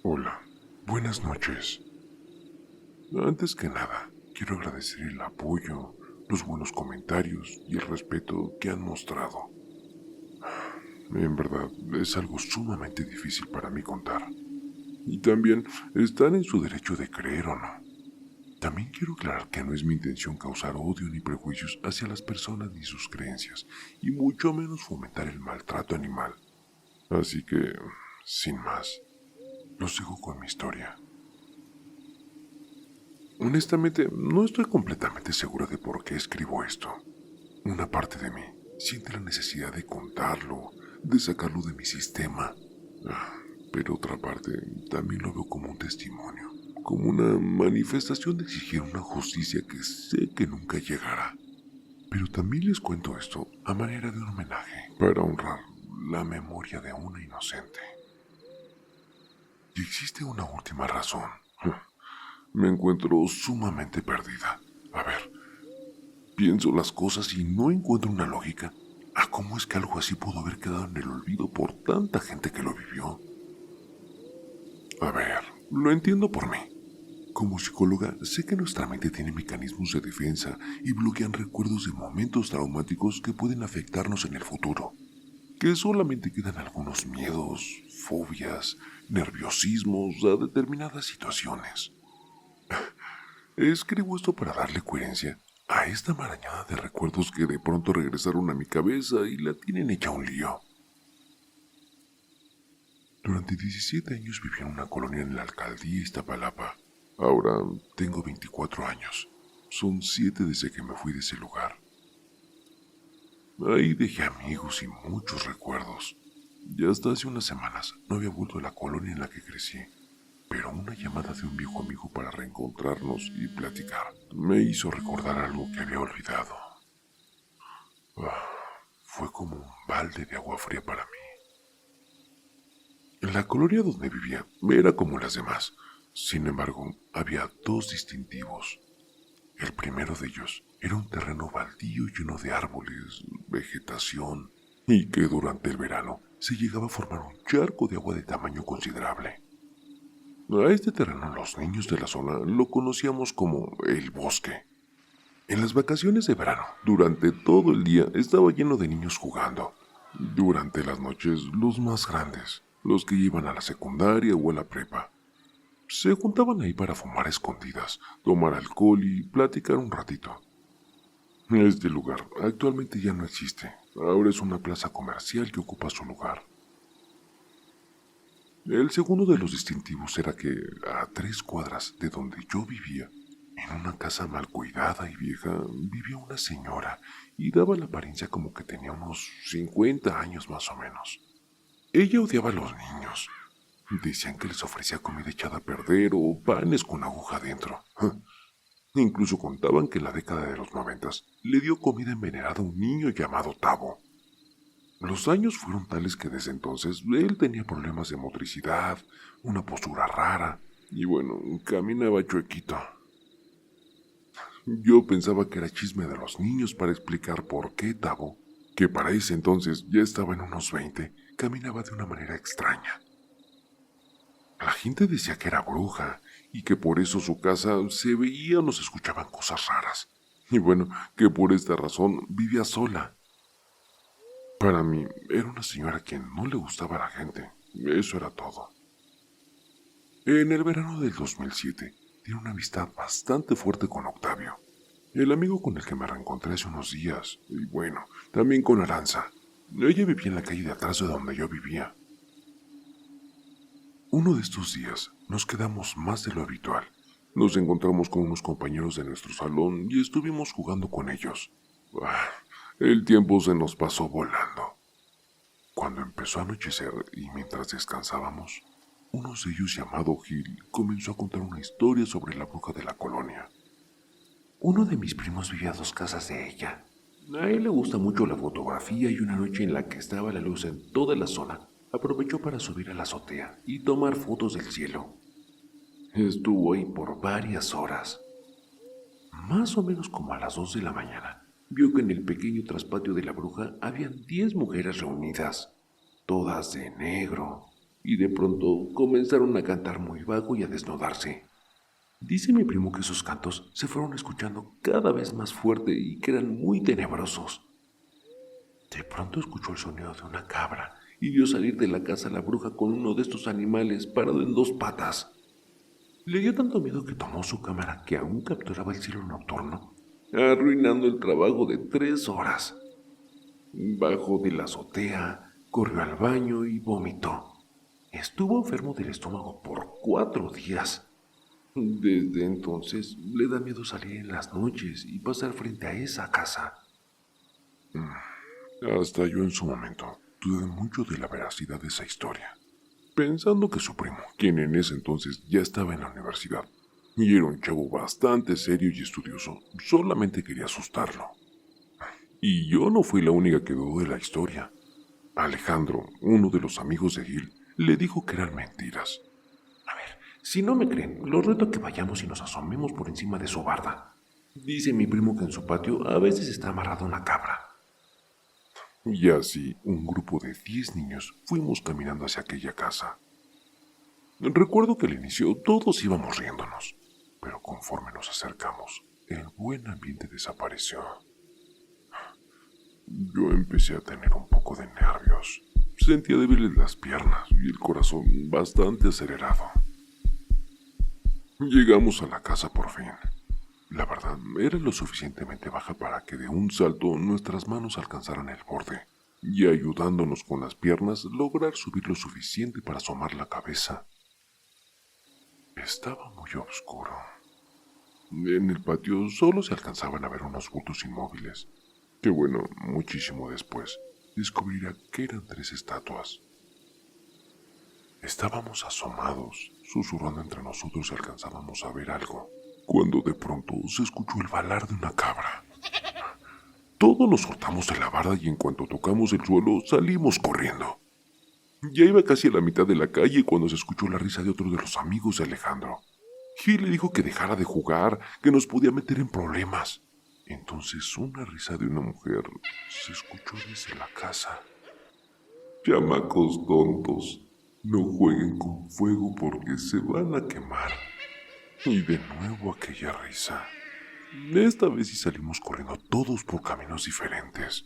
Hola, buenas noches. Antes que nada, quiero agradecer el apoyo, los buenos comentarios y el respeto que han mostrado. En verdad, es algo sumamente difícil para mí contar. Y también están en su derecho de creer o no. También quiero aclarar que no es mi intención causar odio ni prejuicios hacia las personas ni sus creencias, y mucho menos fomentar el maltrato animal. Así que, sin más, los dejo con mi historia. Honestamente, no estoy completamente seguro de por qué escribo esto. Una parte de mí siente la necesidad de contarlo, de sacarlo de mi sistema. Pero otra parte también lo veo como un testimonio, como una manifestación de exigir una justicia que sé que nunca llegará. Pero también les cuento esto a manera de un homenaje, para honrar la memoria de una inocente. Y existe una última razón. Me encuentro sumamente perdida. A ver, pienso las cosas y no encuentro una lógica a cómo es que algo así pudo haber quedado en el olvido por tanta gente que lo vivió. A ver, lo entiendo por mí. Como psicóloga, sé que nuestra mente tiene mecanismos de defensa y bloquean recuerdos de momentos traumáticos que pueden afectarnos en el futuro. Que solamente quedan algunos miedos, fobias, nerviosismos a determinadas situaciones. Escribo esto para darle coherencia a esta marañada de recuerdos que de pronto regresaron a mi cabeza y la tienen hecha un lío. Durante 17 años viví en una colonia en la alcaldía Iztapalapa. Ahora tengo 24 años. Son 7 desde que me fui de ese lugar. Ahí dejé amigos y muchos recuerdos. Ya hasta hace unas semanas no había vuelto a la colonia en la que crecí. Pero una llamada de un viejo amigo para reencontrarnos y platicar me hizo recordar algo que había olvidado. Fue como un balde de agua fría para mí. En la colonia donde vivía era como las demás. Sin embargo, había dos distintivos. El primero de ellos era un terreno baldío lleno de árboles, vegetación, y que durante el verano se llegaba a formar un charco de agua de tamaño considerable. A este terreno los niños de la zona lo conocíamos como el bosque. En las vacaciones de verano, durante todo el día estaba lleno de niños jugando. Durante las noches, los más grandes, los que iban a la secundaria o a la prepa, se juntaban ahí para fumar a escondidas, tomar alcohol y platicar un ratito. Este lugar actualmente ya no existe. Ahora es una plaza comercial que ocupa su lugar. El segundo de los distintivos era que, a 3 cuadras de donde yo vivía, en una casa mal cuidada y vieja, vivía una señora y daba la apariencia como que tenía unos 50 años más o menos. Ella odiaba a los niños. Decían que les ofrecía comida echada a perder o panes con aguja dentro. Incluso contaban que en la década de los 90 le dio comida envenenada a un niño llamado Tavo. Los daños fueron tales que desde entonces él tenía problemas de motricidad, una postura rara y bueno, caminaba chuequito. Yo pensaba que era chisme de los niños para explicar por qué Tavo, que para ese entonces ya estaba en unos 20, caminaba de una manera extraña. La gente decía que era bruja y que por eso su casa se veían o se escuchaban cosas raras. Y bueno, que por esta razón vivía sola. Para mí, era una señora a quien no le gustaba a la gente. Eso era todo. En el verano del 2007, tenía una amistad bastante fuerte con Octavio, el amigo con el que me reencontré hace unos días. Y bueno, también con Aranza. Ella vivía en la calle de atrás de donde yo vivía. Uno de estos días nos quedamos más de lo habitual. Nos encontramos con unos compañeros de nuestro salón y estuvimos jugando con ellos. El tiempo se nos pasó volando. Cuando empezó a anochecer y mientras descansábamos, uno de ellos llamado Gil comenzó a contar una historia sobre la bruja de la colonia. Uno de mis primos vive a 2 casas de ella. A él le gusta mucho la fotografía y una noche en la que estaba la luz en toda la zona, aprovechó para subir a la azotea y tomar fotos del cielo. Estuvo ahí por varias horas. Más o menos como a las 2 de la mañana, vio que en el pequeño traspatio de la bruja habían 10 mujeres reunidas, todas de negro, y de pronto comenzaron a cantar muy bajo y a desnudarse. Dice mi primo que esos cantos se fueron escuchando cada vez más fuerte y que eran muy tenebrosos. De pronto escuchó el sonido de una cabra y vio salir de la casa a la bruja con uno de estos animales parado en 2 patas. Le dio tanto miedo que tomó su cámara que aún capturaba el cielo nocturno, arruinando el trabajo de 3 horas. Bajó de la azotea, corrió al baño y vomitó. Estuvo enfermo del estómago por 4 días. Desde entonces le da miedo salir en las noches y pasar frente a esa casa. Hasta yo en su momento dudé mucho de la veracidad de esa historia, pensando que su primo, quien en ese entonces ya estaba en la universidad y era un chavo bastante serio y estudioso, solamente quería asustarlo. Y yo no fui la única que dudó de la historia. Alejandro, uno de los amigos de Gil, le dijo que eran mentiras. A ver, si no me creen, los reto a que vayamos y nos asomemos por encima de su barda. Dice mi primo que en su patio a veces está amarrada una cabra. Y así, un grupo de 10 niños fuimos caminando hacia aquella casa. Recuerdo que al inicio todos íbamos riéndonos, pero conforme nos acercamos, el buen ambiente desapareció. Yo empecé a tener un poco de nervios. Sentía débiles las piernas y el corazón bastante acelerado. Llegamos a la casa por fin. La verdad, era lo suficientemente baja para que de un salto nuestras manos alcanzaran el borde y ayudándonos con las piernas lograr subir lo suficiente para asomar la cabeza. Estaba muy oscuro. En el patio solo se alcanzaban a ver unos bultos inmóviles, que bueno, muchísimo después descubriría que eran 3 estatuas. Estábamos asomados, susurrando entre nosotros y alcanzábamos a ver algo, cuando de pronto se escuchó el balar de una cabra. Todos nos soltamos de la barda y en cuanto tocamos el suelo salimos corriendo. Ya iba casi a la mitad de la calle cuando se escuchó la risa de otro de los amigos de Alejandro. Gil le dijo que dejara de jugar, que nos podía meter en problemas. Entonces una risa de una mujer se escuchó desde la casa. Chamacos tontos, no jueguen con fuego porque se van a quemar. Y de nuevo aquella risa. Esta vez sí salimos corriendo todos por caminos diferentes.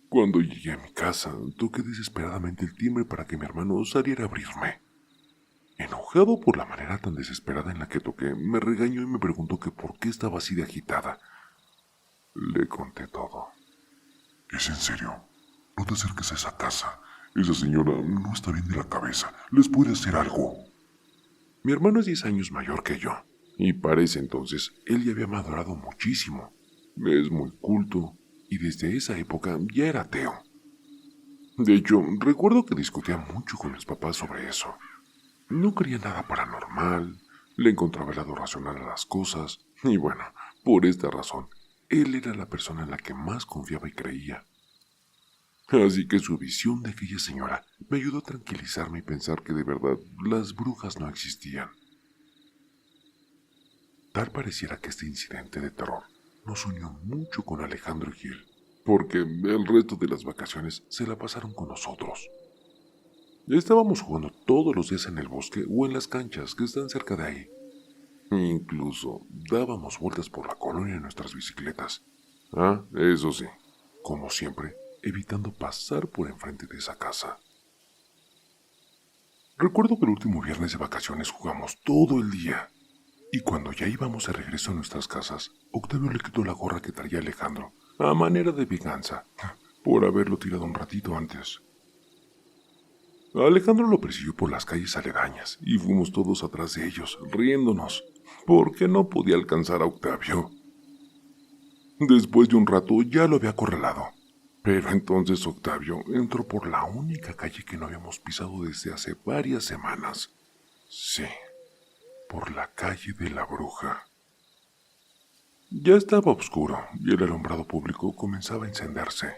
Cuando llegué a mi casa, toqué desesperadamente el timbre para que mi hermano saliera a abrirme. Enojado por la manera tan desesperada en la que toqué, me regañó y me preguntó que por qué estaba así de agitada. Le conté todo. ¿Es en serio? No te acerques a esa casa. Esa señora no está bien de la cabeza. Les puede hacer algo. Mi hermano es 10 años mayor que yo, y para ese entonces él ya había madurado muchísimo. Es muy culto, y desde esa época ya era ateo. De hecho, recuerdo que discutía mucho con mis papás sobre eso. No creía nada paranormal, le encontraba el lado racional a las cosas, y bueno, por esta razón, él era la persona en la que más confiaba y creía. Así que su visión de aquella señora me ayudó a tranquilizarme y pensar que de verdad las brujas no existían. Tal pareciera que este incidente de terror nos unió mucho con Alejandro y Gil, porque el resto de las vacaciones se la pasaron con nosotros. Estábamos jugando todos los días en el bosque o en las canchas que están cerca de ahí. Incluso dábamos vueltas por la colonia en nuestras bicicletas. Ah, eso sí, como siempre, evitando pasar por enfrente de esa casa. Recuerdo que el último viernes de vacaciones jugamos todo el día. Y cuando ya íbamos de regreso a nuestras casas, Octavio le quitó la gorra que traía Alejandro, a manera de venganza, por haberlo tirado un ratito antes. Alejandro lo persiguió por las calles aledañas y fuimos todos atrás de ellos, riéndonos, porque no podía alcanzar a Octavio. Después de un rato ya lo había acorralado, pero entonces Octavio entró por la única calle que no habíamos pisado desde hace varias semanas. Sí, por la calle de la Bruja. Ya estaba oscuro y el alumbrado público comenzaba a encenderse.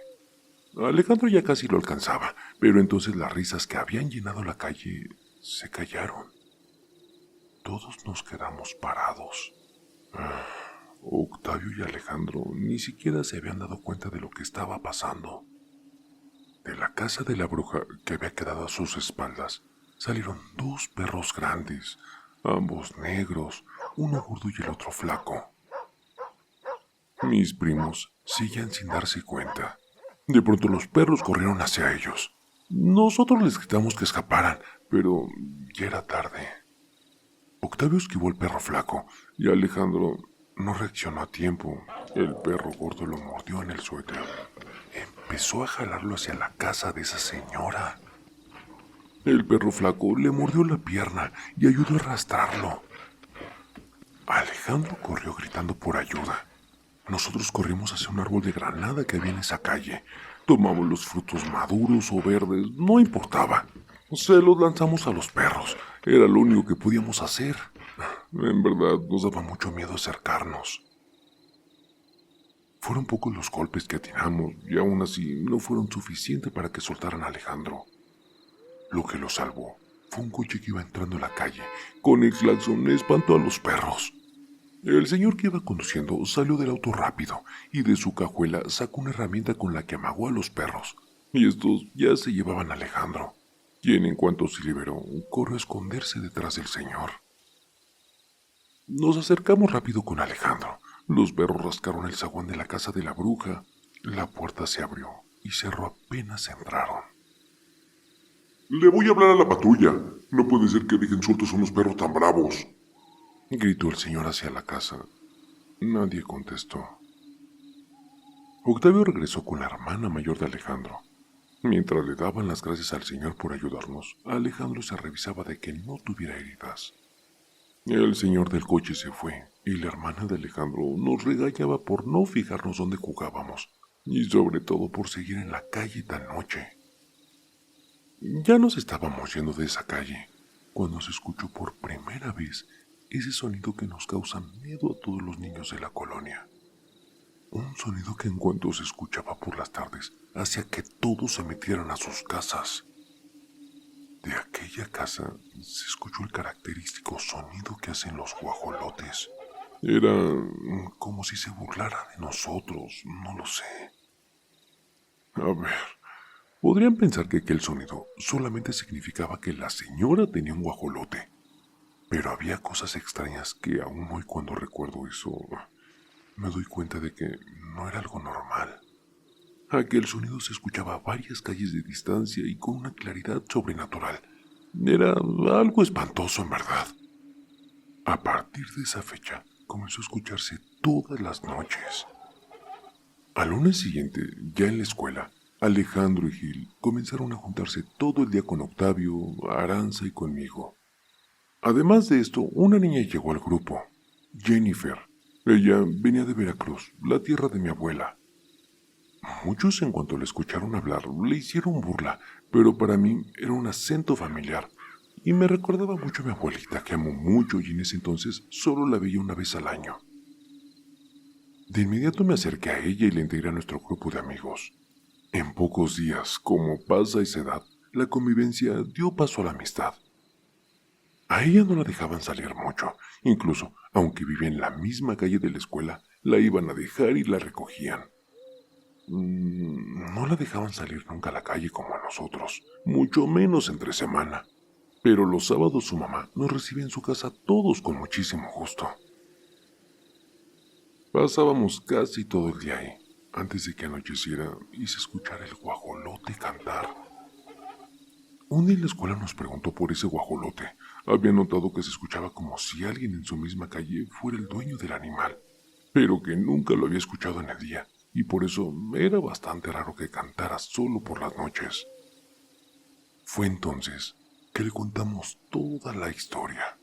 Alejandro ya casi lo alcanzaba, pero entonces las risas que habían llenado la calle se callaron. Todo todos nos quedamos parados. Octavio y Alejandro ni siquiera se habían dado cuenta de lo que estaba pasando. De la casa de la bruja que había quedado a sus espaldas, salieron dos perros grandes, ambos negros, uno gordo y el otro flaco. Mis primos seguían sin darse cuenta. De pronto los perros corrieron hacia ellos. Nosotros les gritamos que escaparan, pero ya era tarde. Octavio esquivó el perro flaco y Alejandro no reaccionó a tiempo. El perro gordo lo mordió en el suéter. Empezó a jalarlo hacia la casa de esa señora. El perro flaco le mordió la pierna y ayudó a arrastrarlo. Alejandro corrió gritando por ayuda. Nosotros corrimos hacia un árbol de granada que había en esa calle. Tomamos los frutos maduros o verdes, no importaba. Se los lanzamos a los perros. Era lo único que podíamos hacer. En verdad, nos daba mucho miedo acercarnos. Fueron pocos los golpes que atinamos y aún así no fueron suficientes para que soltaran a Alejandro. Lo que lo salvó fue un coche que iba entrando en la calle. Con el claxon espantó a los perros. El señor que iba conduciendo salió del auto rápido y de su cajuela sacó una herramienta con la que amagó a los perros. Y estos ya se llevaban a Alejandro, quien en cuanto se liberó corrió a esconderse detrás del señor. Nos acercamos rápido con Alejandro. Los perros rascaron el zaguán de la casa de la bruja. La puerta se abrió y cerró apenas entraron. Le voy a hablar a la patrulla. No puede ser que dejen sueltos a unos perros tan bravos, gritó el señor hacia la casa. Nadie contestó. Octavio regresó con la hermana mayor de Alejandro. Mientras le daban las gracias al señor por ayudarnos, Alejandro se revisaba de que no tuviera heridas. El señor del coche se fue y la hermana de Alejandro nos regañaba por no fijarnos dónde jugábamos y sobre todo por seguir en la calle tan noche. Ya nos estábamos yendo de esa calle cuando se escuchó por primera vez ese sonido que nos causa miedo a todos los niños de la colonia. Un sonido que en cuanto se escuchaba por las tardes hacía que todos se metieran a sus casas. De aquella casa se escuchó el característico sonido que hacen los guajolotes. Era como si se burlara de nosotros, no lo sé. A ver, podrían pensar que aquel sonido solamente significaba que la señora tenía un guajolote. Pero había cosas extrañas que aún hoy cuando recuerdo eso, me doy cuenta de que no era algo normal. Aquel sonido se escuchaba a varias calles de distancia y con una claridad sobrenatural. Era algo espantoso en verdad. A partir de esa fecha, comenzó a escucharse todas las noches. Al lunes siguiente, ya en la escuela, Alejandro y Gil comenzaron a juntarse todo el día con Octavio, Aranza y conmigo. Además de esto, una niña llegó al grupo, Jennifer. Ella venía de Veracruz, la tierra de mi abuela. Muchos en cuanto le escucharon hablar le hicieron burla, pero para mí era un acento familiar y me recordaba mucho a mi abuelita que amo mucho y en ese entonces solo la veía una vez al año. De inmediato me acerqué a ella y la integré a nuestro grupo de amigos. En pocos días, como pasa a esa edad, la convivencia dio paso a la amistad. A ella no la dejaban salir mucho, incluso, aunque vivía en la misma calle de la escuela, la iban a dejar y la recogían. No la dejaban salir nunca a la calle como a nosotros, mucho menos entre semana. Pero los sábados su mamá nos recibía en su casa todos con muchísimo gusto. Pasábamos casi todo el día ahí, antes de que anocheciera y se escuchara el guajolote cantar. Un día en la escuela nos preguntó por ese guajolote. Había notado que se escuchaba como si alguien en su misma calle fuera el dueño del animal, pero que nunca lo había escuchado en el día, y por eso era bastante raro que cantara solo por las noches. Fue entonces que le contamos toda la historia.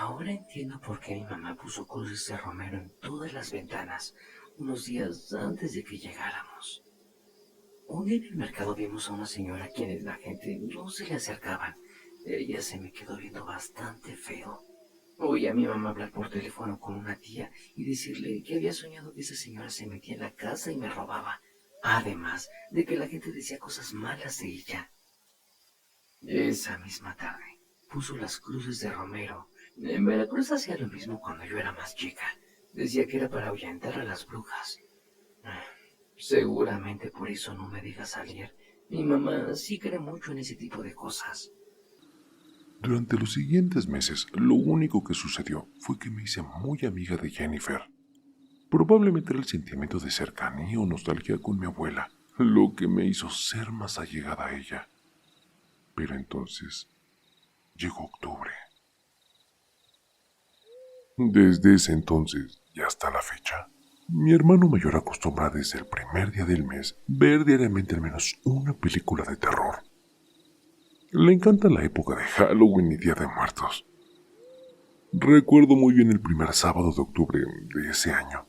Ahora entiendo por qué mi mamá puso cruces de romero en todas las ventanas unos días antes de que llegáramos. Un día en el mercado vimos a una señora a quien la gente no se le acercaban. Ella se me quedó viendo bastante feo. Oí a mi mamá hablar por teléfono con una tía y decirle que había soñado que esa señora se metía en la casa y me robaba, además de que la gente decía cosas malas de ella. Esa misma tarde puso las cruces de romero En Veracruz hacía lo mismo cuando yo era más chica. Decía que era para ahuyentar a las brujas. Seguramente por eso no me deja salir. Mi mamá sí cree mucho en ese tipo de cosas. Durante los siguientes meses, lo único que sucedió fue que me hice muy amiga de Jennifer. Probablemente era el sentimiento de cercanía o nostalgia con mi abuela, lo que me hizo ser más allegada a ella. Pero entonces llegó octubre. Desde ese entonces y hasta la fecha, mi hermano mayor acostumbra desde el primer día del mes ver diariamente al menos una película de terror. Le encanta la época de Halloween y Día de Muertos. Recuerdo muy bien el primer sábado de octubre de ese año.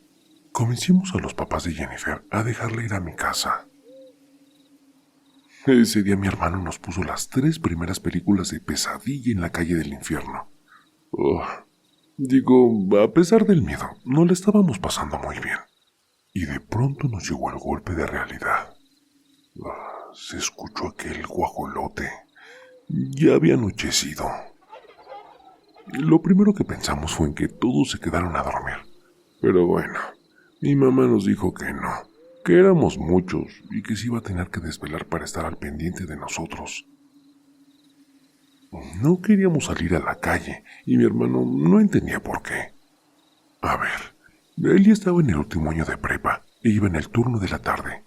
Convencimos a los papás de Jennifer a dejarla ir a mi casa. Ese día mi hermano nos puso las 3 primeras películas de Pesadilla en la calle del infierno. A pesar del miedo, no le estábamos pasando muy bien. Y de pronto nos llegó el golpe de realidad. Se escuchó aquel guajolote. Ya había anochecido. Lo primero que pensamos fue en que todos se quedaron a dormir. Pero bueno, mi mamá nos dijo que no, que éramos muchos y que se iba a tener que desvelar para estar al pendiente de nosotros. No queríamos salir a la calle y mi hermano no entendía por qué. A ver, él ya estaba en el último año de prepa e iba en el turno de la tarde.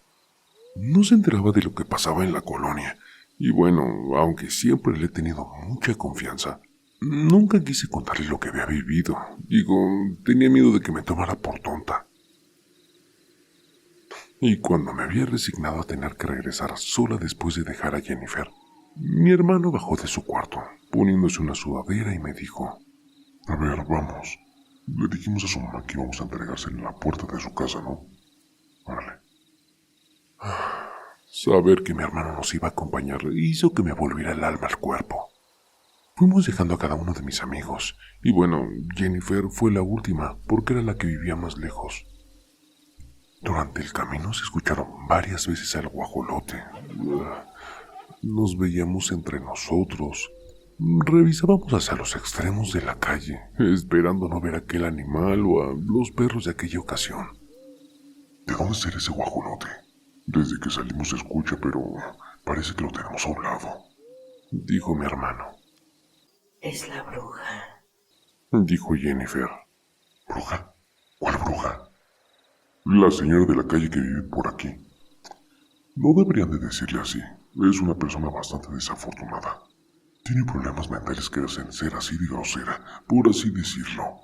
No se enteraba de lo que pasaba en la colonia y bueno, aunque siempre le he tenido mucha confianza, nunca quise contarle lo que había vivido. Tenía miedo de que me tomara por tonta. Y cuando me había resignado a tener que regresar sola después de dejar a Jennifer, mi hermano bajó de su cuarto, poniéndose una sudadera y me dijo: A ver, vamos. Le dijimos a su mamá que íbamos a entregársela en la puerta de su casa, ¿no? Órale. Saber que mi hermano nos iba a acompañar hizo que me volviera el alma al cuerpo. Fuimos dejando a cada uno de mis amigos, y bueno, Jennifer fue la última porque era la que vivía más lejos. Durante el camino se escucharon varias veces al guajolote. Nos veíamos entre nosotros. Revisábamos hacia los extremos de la calle, esperando no ver a aquel animal o a los perros de aquella ocasión. ¿De dónde será ese guajolote? Desde que salimos se escucha, pero parece que lo tenemos a un lado, dijo mi hermano. Es la bruja, dijo Jennifer. ¿Bruja? ¿Cuál bruja? La señora de la calle que vive por aquí. No deberían de decirle así. Es una persona bastante desafortunada. Tiene problemas mentales que hacen ser así de grosera, por así decirlo.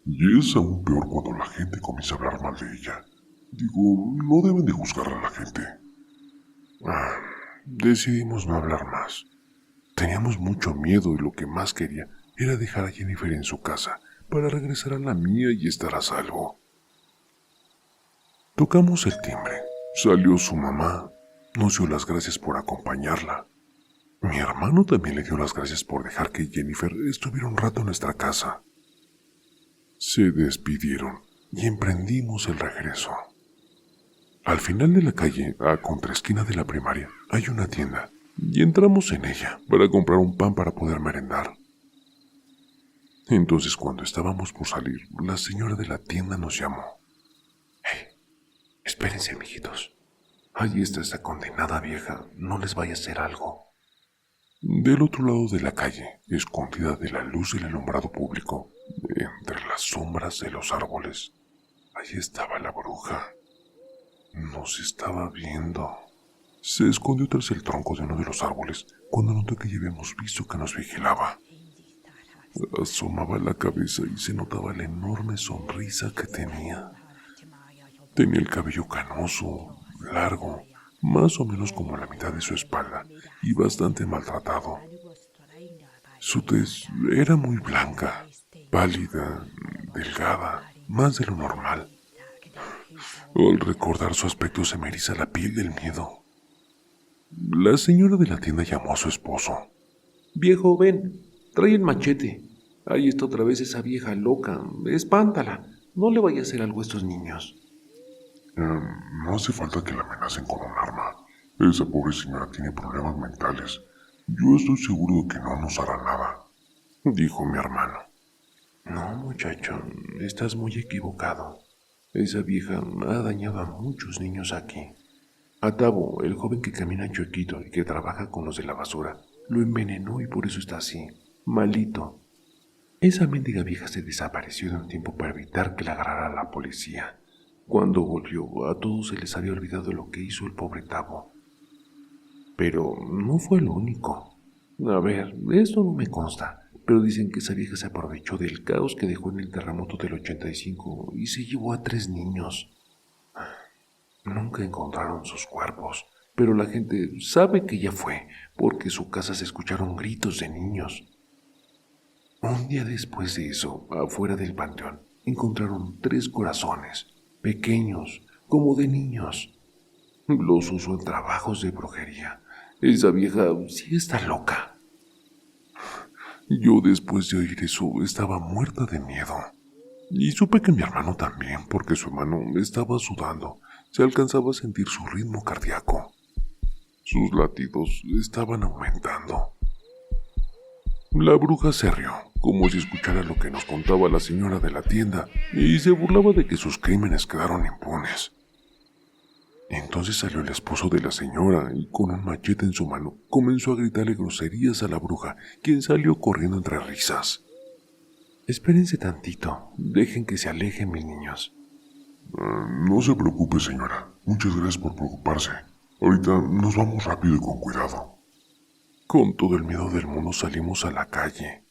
Y es aún peor cuando la gente comienza a hablar mal de ella. No deben de juzgar a la gente. Decidimos no hablar más. Teníamos mucho miedo y lo que más quería era dejar a Jennifer en su casa para regresar a la mía y estar a salvo. Tocamos el timbre. Salió su mamá. Nos dio las gracias por acompañarla. Mi hermano también le dio las gracias por dejar que Jennifer estuviera un rato en nuestra casa. Se despidieron y emprendimos el regreso. Al final de la calle, a contraesquina de la primaria, hay una tienda, y entramos en ella para comprar un pan para poder merendar. Entonces, cuando estábamos por salir, la señora de la tienda nos llamó. Espérense, amiguitos. Allí está esa condenada vieja, no les vaya a hacer algo. Del otro lado de la calle, escondida de la luz del alumbrado público, entre las sombras de los árboles, allí estaba la bruja. Nos estaba viendo. Se escondió tras el tronco de uno de los árboles cuando notó que ya habíamos visto que nos vigilaba. Asomaba la cabeza y se notaba la enorme sonrisa que tenía. Tenía el cabello canoso, largo, más o menos como la mitad de su espalda y bastante maltratado. Su tez era muy blanca, pálida, delgada, más de lo normal. Al recordar su aspecto se me eriza la piel del miedo. La señora de la tienda llamó a su esposo. Viejo, ven, trae el machete. Ahí está otra vez esa vieja loca. Espántala. No le vaya a hacer algo a estos niños. No hace falta que la amenacen con un arma. Esa pobre señora tiene problemas mentales. Yo estoy seguro de que no nos hará nada. dijo mi hermano. No, muchacho, estás muy equivocado. Esa vieja ha dañado a muchos niños aquí. A Tabo, el joven que camina chuequito y que trabaja con los de la basura, lo envenenó y por eso está así, malito. Esa mendiga vieja se desapareció de un tiempo para evitar que la agarrara la policía. Cuando volvió, a todos se les había olvidado lo que hizo el pobre Tabo. Pero no fue lo único. A ver, esto no me consta, pero dicen que esa vieja se aprovechó del caos que dejó en el terremoto del 85 y se llevó a 3 niños. Nunca encontraron sus cuerpos, pero la gente sabe que ya fue, porque en su casa se escucharon gritos de niños. Un día después de eso, afuera del panteón, encontraron 3 corazones, pequeños, como de niños. Los usó en trabajos de brujería. Esa vieja sí está loca. Yo después de oír eso estaba muerta de miedo. Y supe que mi hermano también, porque su hermano estaba sudando. Se alcanzaba a sentir su ritmo cardíaco. Sus latidos estaban aumentando. La bruja se rió, como si escuchara lo que nos contaba la señora de la tienda, y se burlaba de que sus crímenes quedaron impunes. Entonces salió el esposo de la señora y con un machete en su mano comenzó a gritarle groserías a la bruja, quien salió corriendo entre risas. Espérense tantito, dejen que se alejen mis niños. No se preocupe, señora. Muchas gracias por preocuparse. Ahorita nos vamos rápido y con cuidado. Con todo el miedo del mundo salimos a la calle.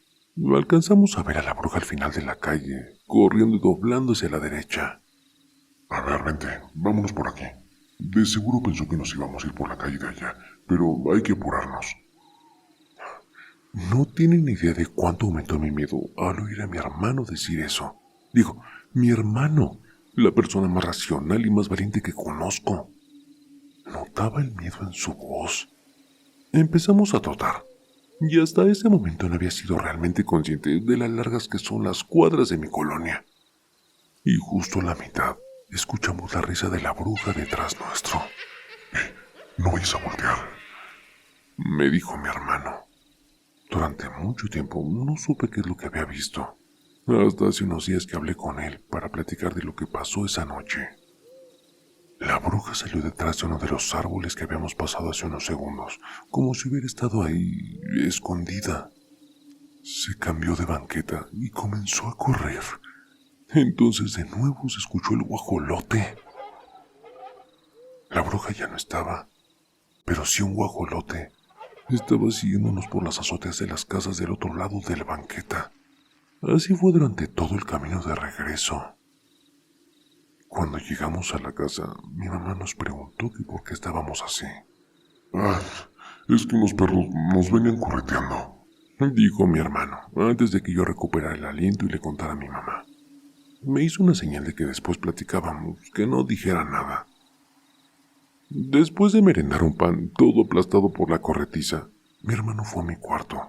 Alcanzamos a ver a la bruja al final de la calle, corriendo y doblándose a la derecha. A ver, vente, vámonos por aquí. De seguro pensó que nos íbamos a ir por la calle de allá, pero hay que apurarnos. No tienen idea de cuánto aumentó mi miedo al oír a mi hermano decir eso. Digo, mi hermano, la persona más racional y más valiente que conozco. Notaba el miedo en su voz. Empezamos a trotar, y hasta ese momento no había sido realmente consciente de las largas que son las cuadras de mi colonia. Y justo a la mitad, escuchamos la risa de la bruja detrás nuestro. No vayas a voltear, me dijo mi hermano. Durante mucho tiempo no supe qué es lo que había visto, hasta hace unos días que hablé con él para platicar de lo que pasó esa noche. La bruja salió detrás de uno de los árboles que habíamos pasado hace unos segundos, como si hubiera estado ahí, escondida. Se cambió de banqueta y comenzó a correr. Entonces de nuevo se escuchó el guajolote. La bruja ya no estaba, pero sí un guajolote. Estaba siguiéndonos por las azoteas de las casas del otro lado de la banqueta. Así fue durante todo el camino de regreso. Cuando llegamos a la casa, mi mamá nos preguntó que por qué estábamos así. Es que unos perros nos venían correteando, dijo mi hermano, antes de que yo recuperara el aliento y le contara a mi mamá. Me hizo una señal de que después platicábamos, que no dijera nada. Después de merendar un pan todo aplastado por la corretiza, mi hermano fue a mi cuarto.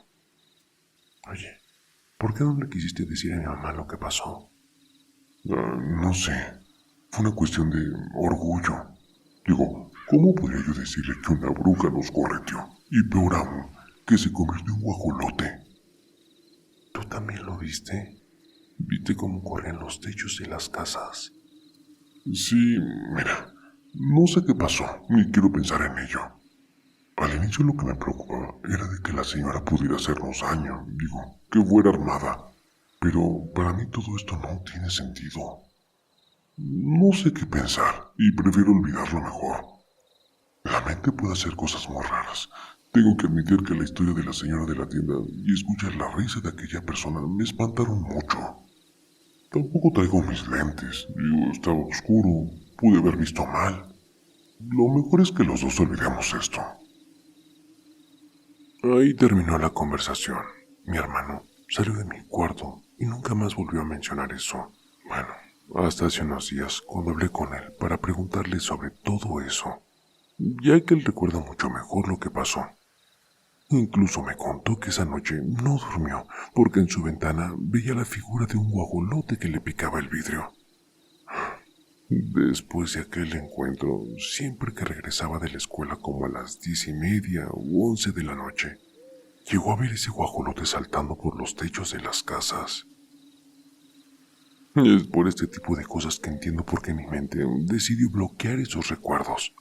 Oye, ¿por qué no le quisiste decir a mi mamá lo que pasó? No sé. Fue una cuestión de orgullo. Digo, ¿cómo podría yo decirle que una bruja nos correteó? Y peor aún, que se convirtió en guajolote. ¿Tú también lo viste? ¿Viste cómo corrían los techos de las casas? Sí, mira, no sé qué pasó, ni quiero pensar en ello. Al inicio lo que me preocupaba era de que la señora pudiera hacernos daño, digo, que fuera armada. Pero para mí todo esto no tiene sentido. No sé qué pensar y prefiero olvidarlo mejor. La mente puede hacer cosas muy raras. Tengo que admitir que la historia de la señora de la tienda y escuchar la risa de aquella persona me espantaron mucho. Tampoco traigo mis lentes, estaba oscuro, pude haber visto mal. Lo mejor es que los dos olvidemos esto. Ahí terminó la conversación. Mi hermano salió de mi cuarto y nunca más volvió a mencionar eso. Bueno, hasta hace unos días cuando hablé con él para preguntarle sobre todo eso, ya que él recuerda mucho mejor lo que pasó. Incluso me contó que esa noche no durmió porque en su ventana veía la figura de un guajolote que le picaba el vidrio. Después de aquel encuentro, siempre que regresaba de la escuela como a las 10:30 u 11 de la noche, llegó a ver ese guajolote saltando por los techos de las casas. Es por este tipo de cosas que entiendo por qué mi mente decidió bloquear esos recuerdos.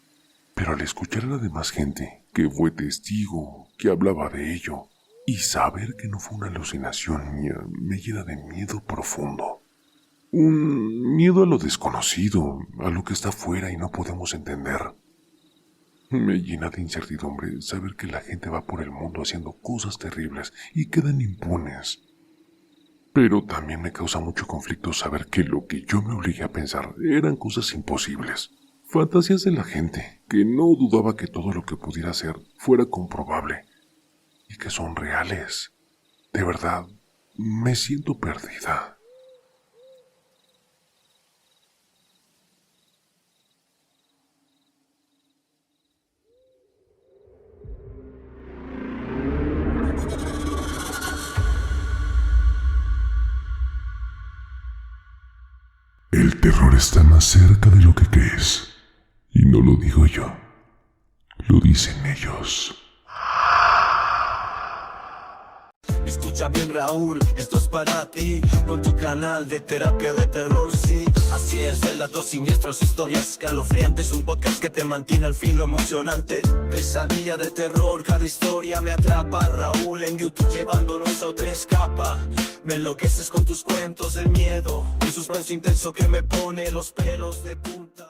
Pero al escuchar a la demás gente, que fue testigo, que hablaba de ello, y saber que no fue una alucinación mía, me llena de miedo profundo. Un miedo a lo desconocido, a lo que está fuera y no podemos entender. Me llena de incertidumbre saber que la gente va por el mundo haciendo cosas terribles y quedan impunes. Pero también me causa mucho conflicto saber que lo que yo me obligué a pensar eran cosas imposibles. Fantasías de la gente, que no dudaba que todo lo que pudiera hacer fuera comprobable y que son reales. De verdad, me siento perdida. El terror está más cerca de lo que crees. Y no lo digo yo, lo dicen ellos. Escucha bien, Raúl, esto es para ti, con tu canal de terapia de terror, sí. Así es, relatos siniestros, historias escalofriantes, un podcast que te mantiene al filo emocionante. Pesadilla de terror, cada historia me atrapa. Raúl en YouTube llevándonos a otra escapa. Me enloqueces con tus cuentos de miedo, un suspenso intenso que me pone los pelos de punta.